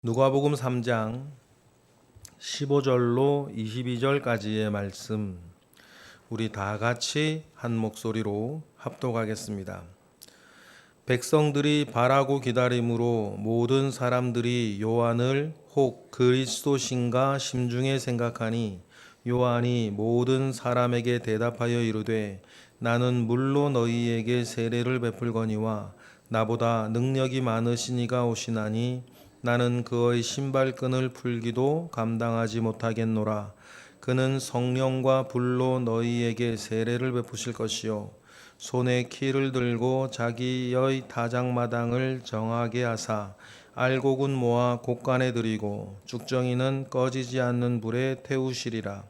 누가복음 3장 15절로 22절까지의 말씀, 우리 다 같이 한 목소리로 합독하겠습니다. 백성들이 바라고 기다림으로 모든 사람들이 요한을 혹 그리스도신가 심중에 생각하니, 요한이 모든 사람에게 대답하여 이르되, 나는 물로 너희에게 세례를 베풀거니와 나보다 능력이 많으신 이가 오시나니 나는 그의 신발끈을 풀기도 감당하지 못하겠노라. 그는 성령과 불로 너희에게 세례를 베푸실 것이요 손에 키를 들고 자기의 타작마당을 정하게 하사 알곡은 모아 곡간에 들이고 죽정이는 꺼지지 않는 불에 태우시리라.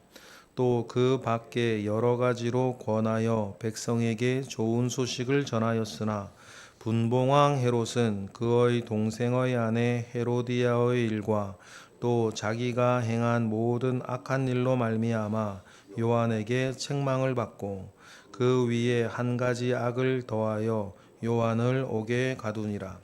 또 그 밖에 여러 가지로 권하여 백성에게 좋은 소식을 전하였으나 분봉왕 헤롯은 그의 동생의 아내 헤로디아의 일과 또 자기가 행한 모든 악한 일로 말미암아 요한에게 책망을 받고 그 위에 한 가지 악을 더하여 요한을 옥에 가두니라.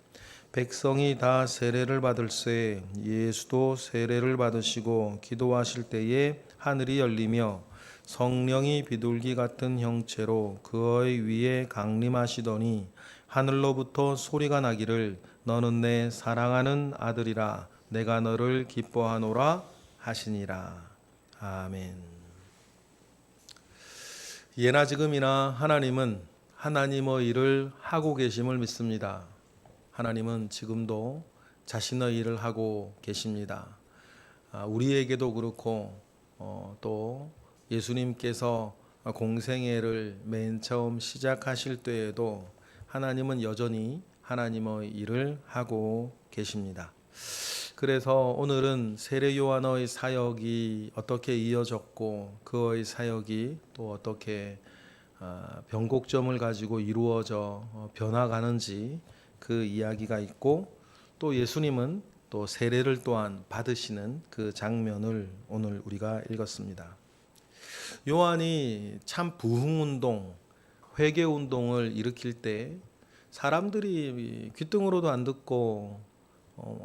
백성이 다 세례를 받을새 예수도 세례를 받으시고 기도하실 때에 하늘이 열리며 성령이 비둘기 같은 형체로 그의 위에 강림하시더니 하늘로부터 소리가 나기를 너는 내 사랑하는 아들이라 내가 너를 기뻐하노라 하시니라. 아멘. 예나 지금이나 하나님은 하나님의 일을 하고 계심을 믿습니다. 하나님은 지금도 자신의 일을 하고 계십니다. 우리에게도 그렇고 또 예수님께서 공생애를 맨 처음 시작하실 때에도 하나님은 여전히 하나님의 일을 하고 계십니다. 그래서 오늘은 세례 요한의 사역이 어떻게 이어졌고 그의 사역이 또 어떻게 변곡점을 가지고 이루어져 변화가는지 그 이야기가 있고, 또 예수님은 또 세례를 또한 받으시는 그 장면을 오늘 우리가 읽었습니다. 요한이 참 부흥운동, 회개운동을 일으킬 때 사람들이 귓등으로도 안 듣고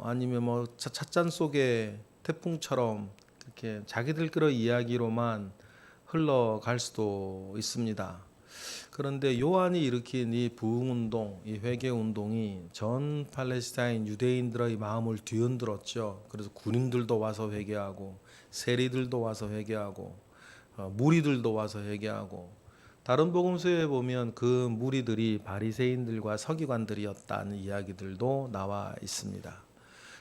아니면 뭐 찻잔 속에 태풍처럼 그렇게 자기들끼리 이야기로만 흘러갈 수도 있습니다. 그런데 요한이 일으킨 이 부흥운동, 이 회개운동이 전 팔레스타인 유대인들의 마음을 뒤흔들었죠. 그래서 군인들도 와서 회개하고 세리들도 와서 회개하고 무리들도 와서 회개하고, 다른 복음서에 보면 그 무리들이 바리새인들과 서기관들이었다는 이야기들도 나와 있습니다.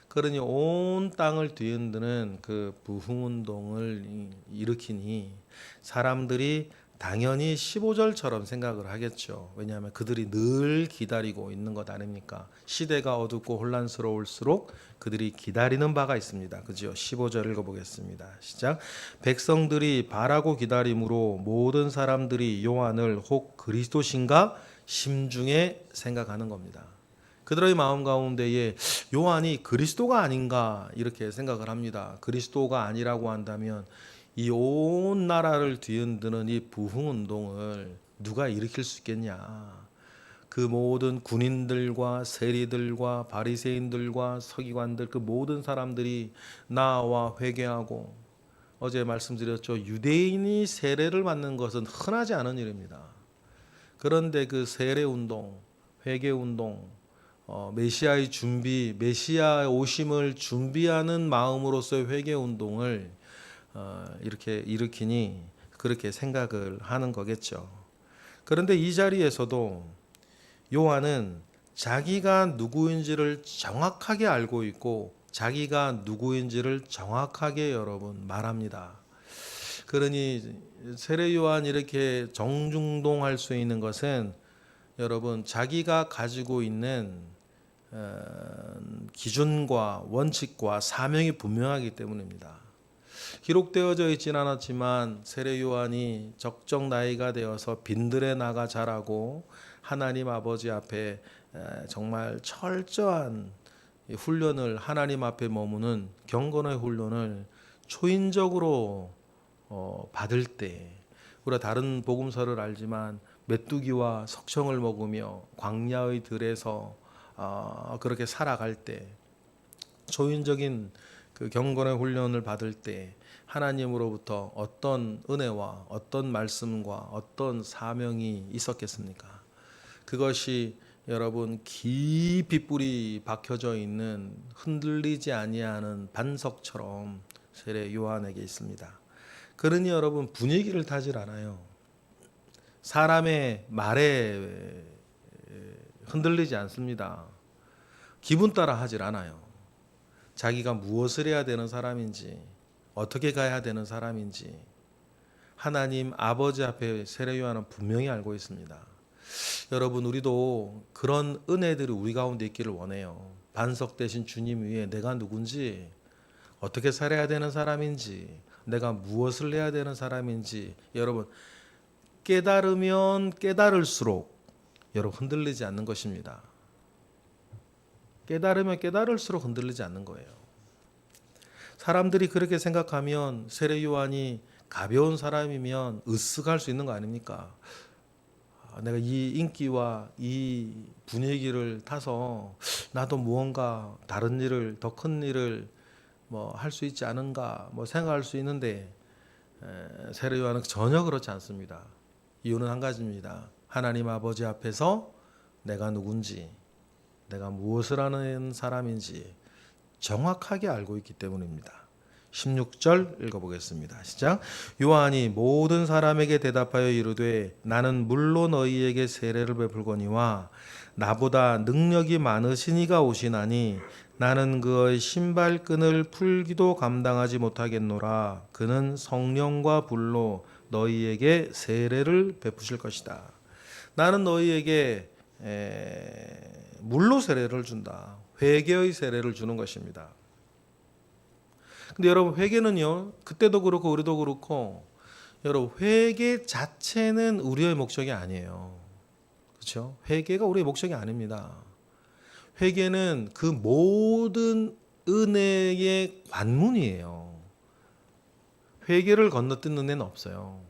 그러니 온 땅을 뒤흔드는 그 부흥운동을 일으키니 사람들이 당연히 15절처럼 생각을 하겠죠. 왜냐하면 그들이 늘 기다리고 있는 것 아닙니까? 시대가 어둡고 혼란스러울수록 그들이 기다리는 바가 있습니다. 그죠? 15절 읽어보겠습니다. 시작. 백성들이 바라고 기다림으로 모든 사람들이 요한을 혹 그리스도신가 심중에 생각하는 겁니다. 그들의 마음 가운데에 요한이 그리스도가 아닌가 이렇게 생각을 합니다. 그리스도가 아니라고 한다면 이 온 나라를 뒤흔드는 이 부흥운동을 누가 일으킬 수 있겠냐. 그 모든 군인들과 세리들과 바리새인들과 서기관들, 그 모든 사람들이 나와 회개하고, 어제 말씀드렸죠. 유대인이 세례를 받는 것은 흔하지 않은 일입니다. 그런데 그 세례운동, 회개운동, 메시아의 준비, 메시아 오심을 준비하는 마음으로서의 회개운동을 이렇게 일으키니 그렇게 생각을 하는 거겠죠. 그런데 이 자리에서도 요한은 자기가 누구인지를 정확하게 알고 있고 자기가 누구인지를 정확하게 여러분 말합니다. 그러니 세례 요한 이렇게 정중동할 수 있는 것은 여러분 자기가 가지고 있는 기준과 원칙과 사명이 분명하기 때문입니다. 기록되어져 있진 않았지만 세례 요한이 적정 나이가 되어서 빈들에 나가 자라고 하나님 아버지 앞에 정말 철저한 훈련을, 하나님 앞에 머무는 경건의 훈련을 초인적으로 받을 때, 우리가 다른 복음서를 알지만 메뚜기와 석청을 먹으며 광야의 들에서 그렇게 살아갈 때 초인적인 그 경건의 훈련을 받을 때 하나님으로부터 어떤 은혜와 어떤 말씀과 어떤 사명이 있었겠습니까? 그것이 여러분 깊이 뿌리 박혀져 있는 흔들리지 아니하는 반석처럼 세례 요한에게 있습니다. 그러니 여러분 분위기를 타질 않아요. 사람의 말에 흔들리지 않습니다. 기분 따라 하질 않아요. 자기가 무엇을 해야 되는 사람인지, 어떻게 가야 되는 사람인지 하나님 아버지 앞에 세례 요한은 분명히 알고 있습니다. 여러분 우리도 그런 은혜들이 우리 가운데 있기를 원해요. 반석 대신 주님 위에 내가 누군지, 어떻게 살아야 되는 사람인지, 내가 무엇을 해야 되는 사람인지 여러분 깨달으면 깨달을수록 여러분 흔들리지 않는 것입니다. 깨달으면 깨달을수록 흔들리지 않는 거예요. 사람들이 그렇게 생각하면 세례 요한이 가벼운 사람이면 으쓱할 수 있는 거 아닙니까? 내가 이 인기와 이 분위기를 타서 나도 무언가 다른 일을, 더 큰 일을 뭐 할 수 있지 않은가 뭐 생각할 수 있는데 세례 요한은 전혀 그렇지 않습니다. 이유는 한 가지입니다. 하나님 아버지 앞에서 내가 누군지, 내가 무엇을 하는 사람인지 정확하게 알고 있기 때문입니다. 16절 읽어보겠습니다. 시작. 요한이 모든 사람에게 대답하여 이르되 나는 물로 너희에게 세례를 베풀거니와 나보다 능력이 많으신 이가 오시나니 나는 그의 신발끈을 풀기도 감당하지 못하겠노라. 그는 성령과 불로 너희에게 세례를 베푸실 것이다. 나는 너희에게 물로 세례를 준다. 회개의 세례를 주는 것입니다. 근데 여러분 회개는요, 그때도 그렇고 우리도 그렇고 여러분 회개 자체는 우리의 목적이 아니에요. 그렇죠? 회개가 우리의 목적이 아닙니다. 회개는 그 모든 은혜의 관문이에요. 회개를 건너뛴 은혜는 없어요.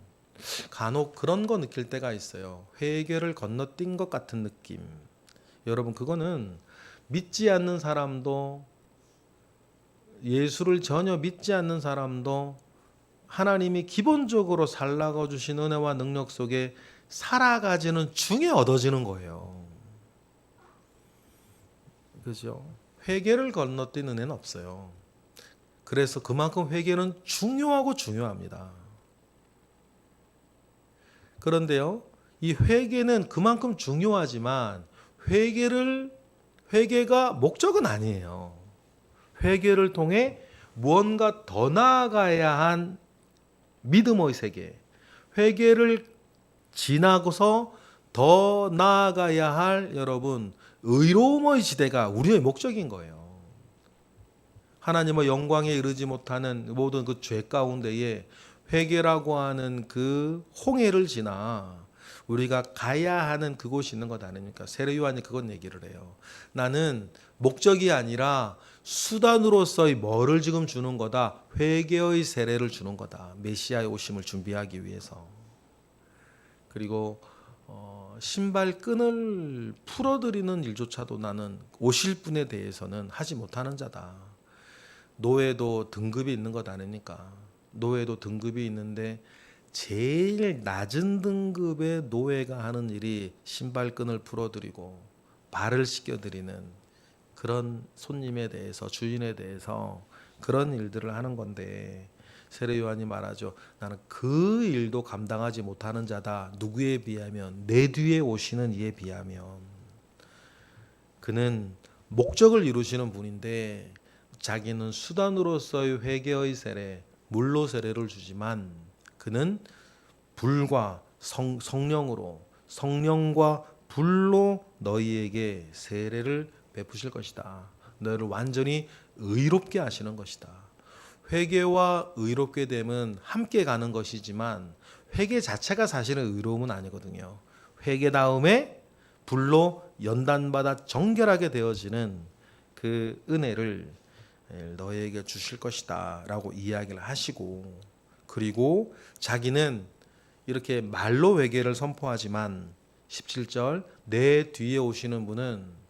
간혹 그런 거 느낄 때가 있어요. 회개를 건너뛴 것 같은 느낌. 여러분 그거는 믿지 않는 사람도, 예수를 전혀 믿지 않는 사람도 하나님이 기본적으로 살라고 주신 은혜와 능력 속에 살아가지는 중에 얻어지는 거예요. 그죠? 회개를 건너뛴 은혜는 없어요. 그래서 그만큼 회개는 중요하고 중요합니다. 그런데요, 이 회개는 그만큼 중요하지만 회개가 목적은 아니에요. 회개를 통해 무언가 더 나아가야 한 믿음의 세계, 회개를 지나고서 더 나아가야 할 여러분 의로움의 지대가 우리의 목적인 거예요. 하나님의 영광에 이르지 못하는 모든 그 죄 가운데에 회개라고 하는 그 홍해를 지나 우리가 가야 하는 그곳이 있는 것 아닙니까? 세례 요한이 그건 얘기를 해요. 나는 목적이 아니라 수단으로서의 뭐를 지금 주는 거다. 회개의 세례를 주는 거다. 메시아의 오심을 준비하기 위해서. 그리고 신발끈을 풀어드리는 일조차도 나는 오실 분에 대해서는 하지 못하는 자다. 노예도 등급이 있는 것 아닙니까? 노예도 등급이 있는데 제일 낮은 등급의 노예가 하는 일이 신발끈을 풀어드리고 발을 씻겨드리는 그런 손님에 대해서, 주인에 대해서 그런 일들을 하는 건데 세례 요한이 말하죠. 나는 그 일도 감당하지 못하는 자다. 누구에 비하면? 내 뒤에 오시는 이에 비하면. 그는 목적을 이루시는 분인데 자기는 수단으로서의 회개의 세례, 물로 세례를 주지만 그는 불과 성령으로, 성령과 불로 너희에게 세례를 베푸실 것이다. 너희를 완전히 의롭게 하시는 것이다. 회개와 의롭게 됨은 함께 가는 것이지만 회개 자체가 사실은 의로움은 아니거든요. 회개 다음에 불로 연단받아 정결하게 되어지는 그 은혜를 너희에게 주실 것이다 라고 이야기를 하시고, 그리고 자기는 이렇게 말로 회개를 선포하지만 17절 내 뒤에 오시는 분은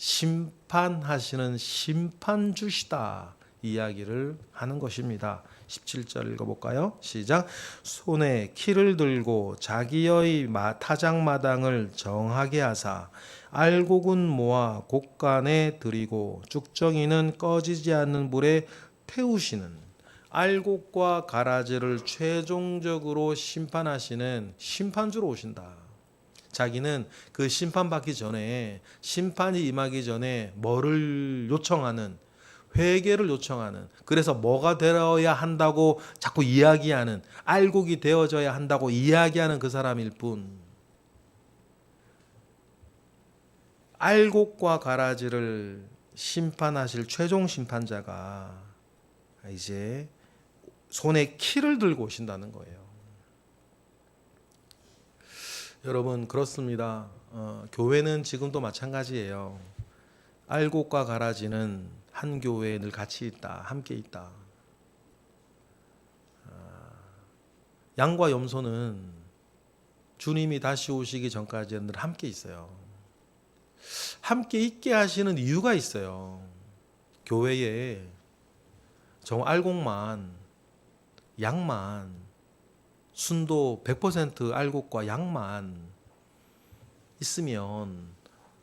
심판하시는 심판주시다 이야기를 하는 것입니다. 17절 읽어볼까요? 시작. 손에 키를 들고 자기의 타작마당을 정하게 하사 알곡은 모아 곡간에 들이고 쭉정이는 꺼지지 않는 불에 태우시는, 알곡과 가라지를 최종적으로 심판하시는 심판주로 오신다. 자기는 그 심판받기 전에, 심판이 임하기 전에 뭐를 요청하는, 회개를 요청하는, 그래서 뭐가 되어야 한다고 자꾸 이야기하는, 알곡이 되어져야 한다고 이야기하는 그 사람일 뿐, 알곡과 가라지를 심판하실 최종 심판자가 이제 손에 키를 들고 오신다는 거예요. 여러분, 그렇습니다. 교회는 지금도 마찬가지예요. 알곡과 가라지는 한 교회에 늘 같이 있다, 함께 있다. 양과 염소는 주님이 다시 오시기 전까지는 늘 함께 있어요. 함께 있게 하시는 이유가 있어요. 교회에 정말 알곡만, 양만, 순도 100% 알곡과 양만 있으면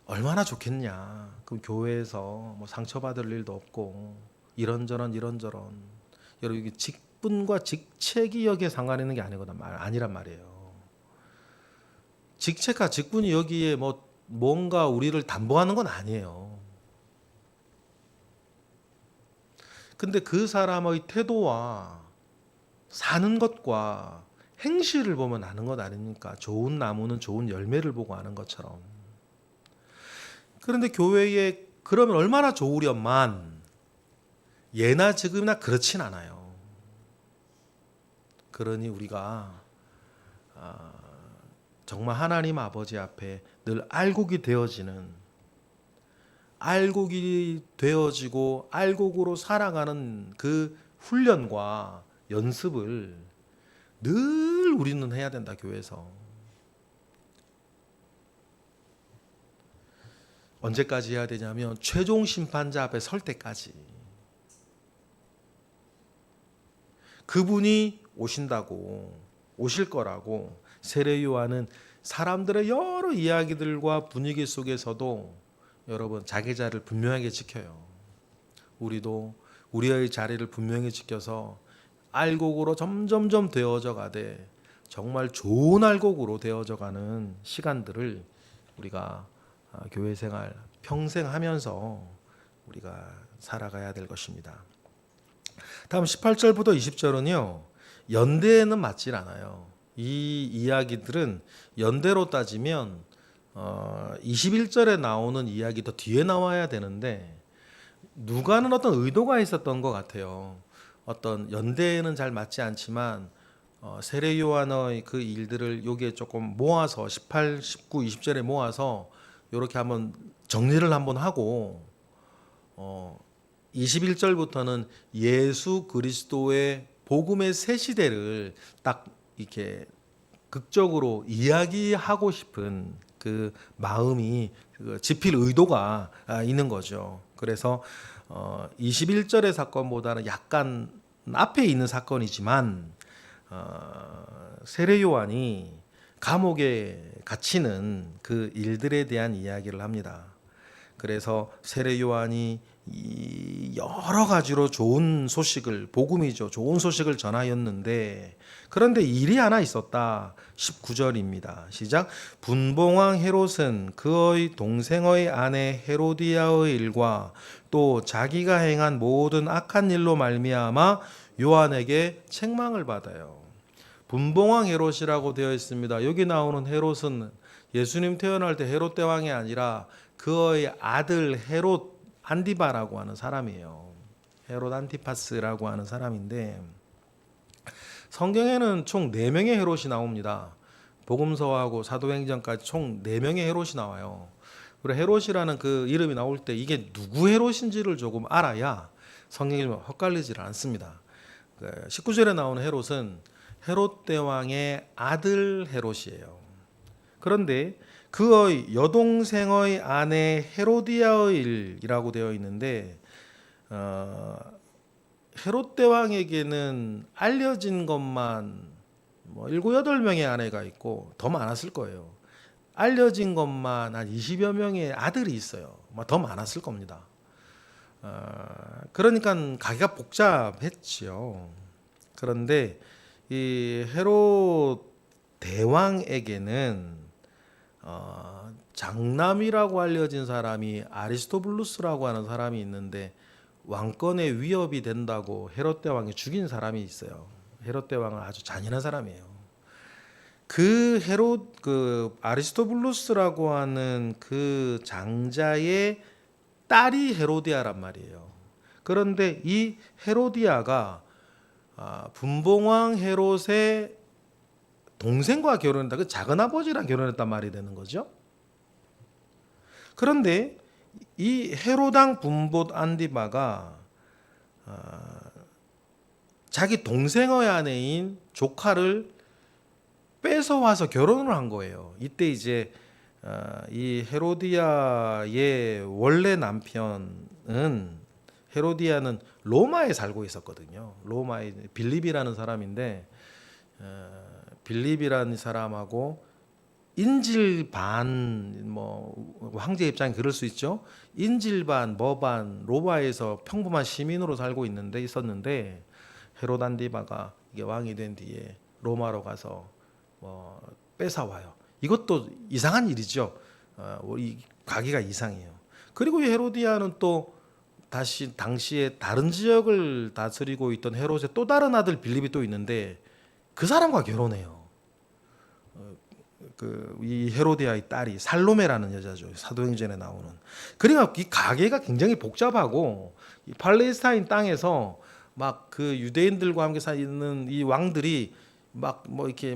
얼마나 좋겠냐. 그럼 교회에서 뭐 상처받을 일도 없고 이런저런 여러분, 이게 직분과 직책이 여기에 상관있는 게 아니란 말이에요. 직책과 직분이 여기에 뭔가 우리를 담보하는 건 아니에요. 근데 그 사람의 태도와 사는 것과 행실을 보면 아는 것 아닙니까? 좋은 나무는 좋은 열매를 보고 아는 것처럼. 그런데 교회에 그러면 얼마나 좋으련만 예나 지금이나 그렇진 않아요. 그러니 우리가 정말 하나님 아버지 앞에 늘 알곡이 되어지고 알곡으로 살아가는 그 훈련과 연습을 늘 우리는 해야 된다, 교회에서. 언제까지 해야 되냐면 최종 심판자 앞에 설 때까지. 그분이 오실 거라고 세례 요한은 사람들의 여러 이야기들과 분위기 속에서도 여러분 자기 자리를 분명하게 지켜요. 우리도 우리의 자리를 분명히 지켜서 알곡으로 점점점 되어져 가되 정말 좋은 알곡으로 되어져 가는 시간들을 우리가 교회 생활 평생 하면서 우리가 살아가야 될 것입니다. 다음 18절부터 20절은요. 연대에는 맞질 않아요. 이 이야기들은 연대로 따지면 21절에 나오는 이야기 더 뒤에 나와야 되는데 누가는 어떤 의도가 있었던 것 같아요. 어떤 연대에는 잘 맞지 않지만 세례 요한의 그 일들을 여기에 조금 모아서 18, 19, 20절에 모아서 이렇게 한번 정리를 한번 하고 21절부터는 예수 그리스도의 복음의 새 시대를 딱 이렇게 극적으로 이야기하고 싶은 그 마음이 지필 의도가 있는 거죠. 그래서 21절의 사건보다는 약간 앞에 있는 사건이지만 세례 요한이 감옥에 갇히는 그 일들에 대한 이야기를 합니다. 그래서 세례 요한이 여러 가지로 좋은 소식을, 복음이죠, 좋은 소식을 전하였는데 그런데 일이 하나 있었다. 19절입니다. 시작. 분봉왕 헤롯은 그의 동생의 아내 헤로디아의 일과 또 자기가 행한 모든 악한 일로 말미암아 요한에게 책망을 받아요. 분봉왕 헤롯이라고 되어 있습니다. 여기 나오는 헤롯은 예수님 태어날 때 헤롯 대왕이 아니라 그의 아들 헤롯 안디바라고 하는 사람이에요. 헤롯 안티파스라고 하는 사람인데 성경에는 총 4명의 헤롯이 나옵니다. 복음서하고 사도행전까지 총 4명의 헤롯이 나와요. 그리고 헤롯이라는 그 이름이 나올 때 이게 누구 헤롯인지를 조금 알아야 성경이 좀 헛갈리질 않습니다. 19절에 나오는 헤롯은 헤롯 대왕의 아들 헤롯이에요. 그런데 그의 여동생의 아내 헤로디아의 일이라고 되어 있는데 헤롯 대왕에게는 알려진 것만 뭐 7, 8명의 아내가 있고 더 많았을 거예요. 알려진 것만 한 20여 명의 아들이 있어요. 더 많았을 겁니다. 그러니까 가기가 복잡했지요. 그런데 이 헤롯 대왕에게는 장남이라고 알려진 사람이 아리스토블루스라고 하는 사람이 있는데 왕권에 위협이 된다고 헤롯 대왕이 죽인 사람이 있어요. 헤롯 대왕은 아주 잔인한 사람이에요. 그 아리스토블루스라고 하는 그 장자의 딸이 헤로디아란 말이에요. 그런데 이 헤로디아가 분봉왕 헤롯의 동생과 결혼했다. 그 작은 아버지랑 결혼했단 말이 되는 거죠. 그런데 이 헤로당 분봇 안디바가 자기 동생의 아내인 조카를 뺏어와서 결혼을 한 거예요. 이때 이제 이 헤로디아의 원래 남편은 헤로디아는 로마에 살고 있었거든요. 로마에 빌립이라는 사람인데 빌립이라는 사람하고 인질 반, 뭐 황제 입장에 그럴 수 있죠. 인질 반, 반 로마에서 평범한 시민으로 살고 있었는데 헤롯 안디바가 이게 왕이 된 뒤에 로마로 가서 뺏어와요. 이것도 이상한 일이죠. 이 가기가 이상해요. 그리고 이 헤로디아는 또 다시 당시에 다른 지역을 다스리고 있던 헤롯의 또 다른 아들 빌립이 또 있는데 그 사람과 결혼해요. 이 헤로디아의 딸이 살로메라는 여자죠. 사도행전에 나오는. 그러니까 이 가계가 굉장히 복잡하고 이 팔레스타인 땅에서 막 그 유대인들과 함께 사는 이 왕들이 막 이렇게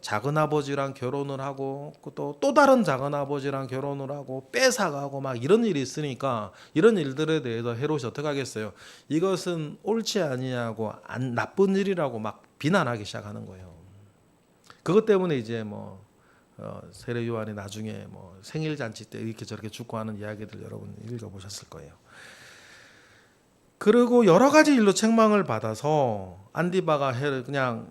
작은 아버지랑 결혼을 하고 또 다른 작은 아버지랑 결혼을 하고 뺏어가고 막 이런 일이 있으니까 이런 일들에 대해서 헤롯이 어떻게 하겠어요? 이것은 옳지 아니하고 나쁜 일이라고 막 비난하기 시작하는 거예요. 그것 때문에 이제 세례 요한이 나중에 생일 잔치 때 이렇게 저렇게 죽고 하는 이야기들 여러분 읽어보셨을 거예요. 그리고 여러 가지 일로 책망을 받아서 안디바가 그냥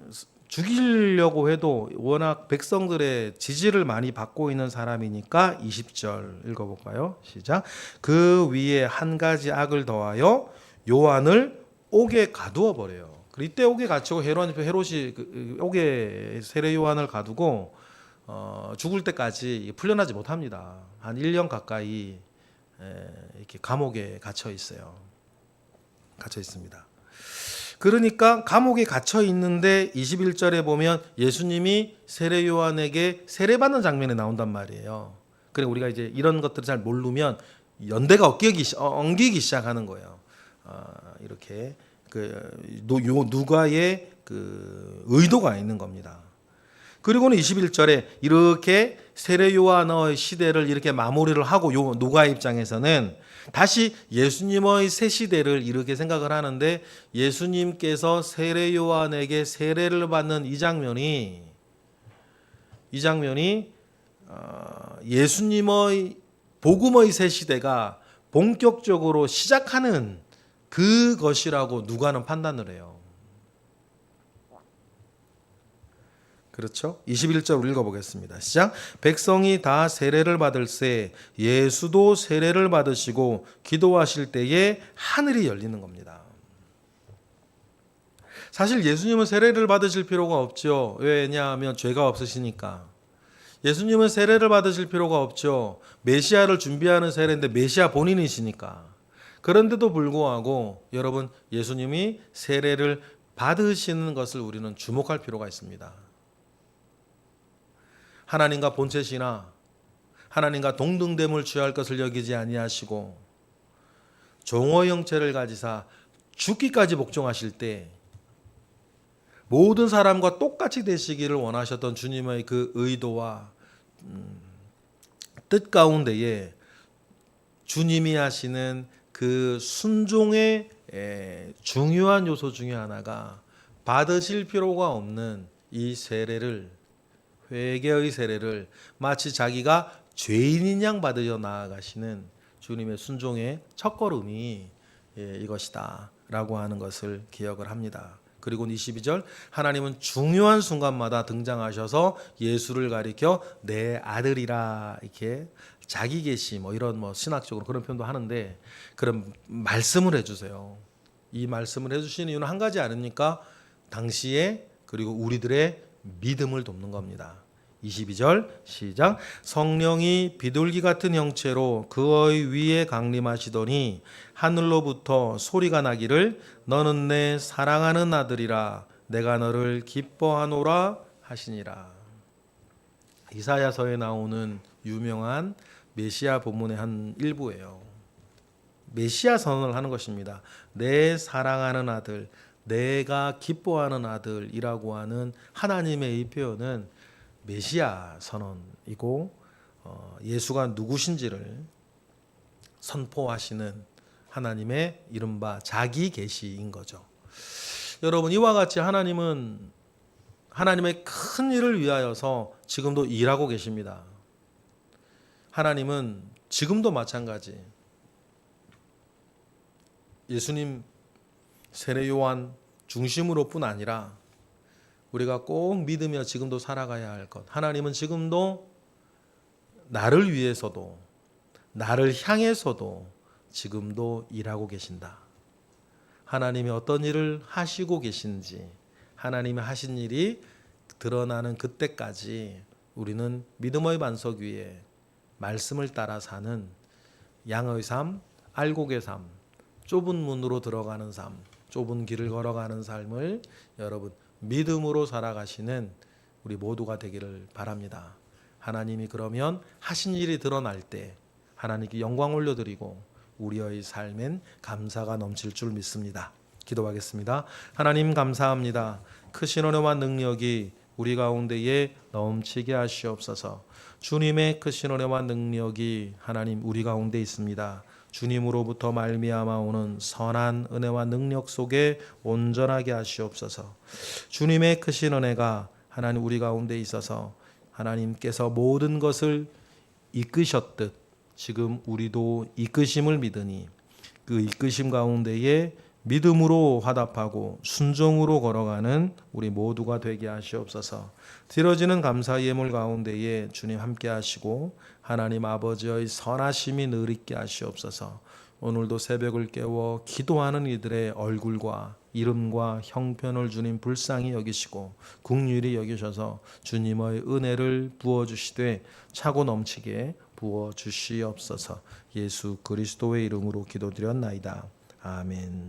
죽이려고 해도 워낙 백성들의 지지를 많이 받고 있는 사람이니까 20절 읽어볼까요? 시작. 그 위에 한 가지 악을 더하여 요한을 옥에 가두어 버려요. 이때 옥에 갇히고 헤롯이 옥에 세례 요한을 가두고 죽을 때까지 풀려나지 못합니다. 한 1년 가까이 이렇게 감옥에 갇혀 있어요. 갇혀 있습니다. 그러니까 감옥에 갇혀 있는데 21절에 보면 예수님이 세례 요한에게 세례받는 장면이 나온단 말이에요. 그래 우리가 이제 이런 것들을 잘 모르면 연대가 엉기기 시작하는 거예요. 이렇게 누가의 그 의도가 있는 겁니다. 그리고는 21절에 이렇게 세례 요한의 시대를 이렇게 마무리를 하고 누가의 입장에서는 다시 예수님의 새 시대를 이렇게 생각을 하는데 예수님께서 세례 요한에게 세례를 받는 이 장면이 예수님의 복음의 새 시대가 본격적으로 시작하는 그것이라고 누가는 판단을 해요. 그렇죠? 21절을 읽어보겠습니다. 시작. 백성이 다 세례를 받을새 예수도 세례를 받으시고 기도하실 때에 하늘이 열리는 겁니다. 사실 예수님은 세례를 받으실 필요가 없죠. 왜냐하면 죄가 없으시니까. 예수님은 세례를 받으실 필요가 없죠. 메시아를 준비하는 세례인데 메시아 본인이시니까. 그런데도 불구하고 여러분 예수님이 세례를 받으시는 것을 우리는 주목할 필요가 있습니다. 하나님과 본체시나 하나님과 동등됨을 취할 것을 여기지 아니하시고 종의 형체를 가지사 죽기까지 복종하실 때 모든 사람과 똑같이 되시기를 원하셨던 주님의 그 의도와 뜻 가운데에 주님이 하시는 그 순종의 중요한 요소 중에 하나가 받으실 필요가 없는 이 세례를 회개의 세례를 마치 자기가 죄인인 양 받으려 나아가시는 주님의 순종의 첫걸음이 이것이다 라고 하는 것을 기억을 합니다. 그리고 22절, 하나님은 중요한 순간마다 등장하셔서 예수를 가리켜 내 아들이라, 이렇게 자기 계시 이런 신학적으로 그런 표현도 하는데, 그런 말씀을 해주세요. 이 말씀을 해주시는 이유는 한 가지 아닙니까? 당시에 그리고 우리들의 믿음을 돕는 겁니다. 22절 시작. 성령이 비둘기 같은 형체로 그의 위에 강림하시더니 하늘로부터 소리가 나기를 너는 내 사랑하는 아들이라 내가 너를 기뻐하노라 하시니라. 이사야서에 나오는 유명한 메시아 본문의 한 일부예요. 메시아 선언을 하는 것입니다. 내 사랑하는 아들, 내가 기뻐하는 아들이라고 하는 하나님의 이 표현은 메시아 선언이고, 예수가 누구신지를 선포하시는 하나님의 이른바 자기 계시인 거죠. 여러분, 이와 같이 하나님은 하나님의 큰 일을 위하여서 지금도 일하고 계십니다. 하나님은 지금도 마찬가지 예수님 세례 요한 중심으로 뿐 아니라 우리가 꼭 믿으며 지금도 살아가야 할 것, 하나님은 지금도 나를 위해서도 나를 향해서도 지금도 일하고 계신다. 하나님이 어떤 일을 하시고 계신지, 하나님이 하신 일이 드러나는 그때까지 우리는 믿음의 반석 위에 말씀을 따라 사는 양의 삶, 알곡의 삶, 좁은 문으로 들어가는 삶, 좁은 길을 걸어가는 삶을 여러분 믿음으로 살아가시는 우리 모두가 되기를 바랍니다. 하나님이 그러면 하신 일이 드러날 때 하나님께 영광 올려드리고 우리의 삶엔 감사가 넘칠 줄 믿습니다. 기도하겠습니다. 하나님 감사합니다. 크신 은혜와 능력이 우리 가운데에 넘치게 하시옵소서. 주님의 크신 은혜와 능력이 하나님 우리 가운데 있습니다. 주님으로부터 말미암아 오는 선한 은혜와 능력 속에 온전하게 하시옵소서. 주님의 크신 은혜가 하나님 우리 가운데 있어서 하나님께서 모든 것을 이끄셨듯 지금 우리도 이끄심을 믿으니 그 이끄심 가운데에 믿음으로 화답하고 순종으로 걸어가는 우리 모두가 되게 하시옵소서. 드려지는 감사 예물 가운데에 주님 함께 하시고 하나님 아버지의 선하심이 늘 있게 하시옵소서. 오늘도 새벽을 깨워 기도하는 이들의 얼굴과 이름과 형편을 주님 불쌍히 여기시고 긍휼히 여기셔서 주님의 은혜를 부어주시되 차고 넘치게 부어주시옵소서. 예수 그리스도의 이름으로 기도드렸나이다. 아멘.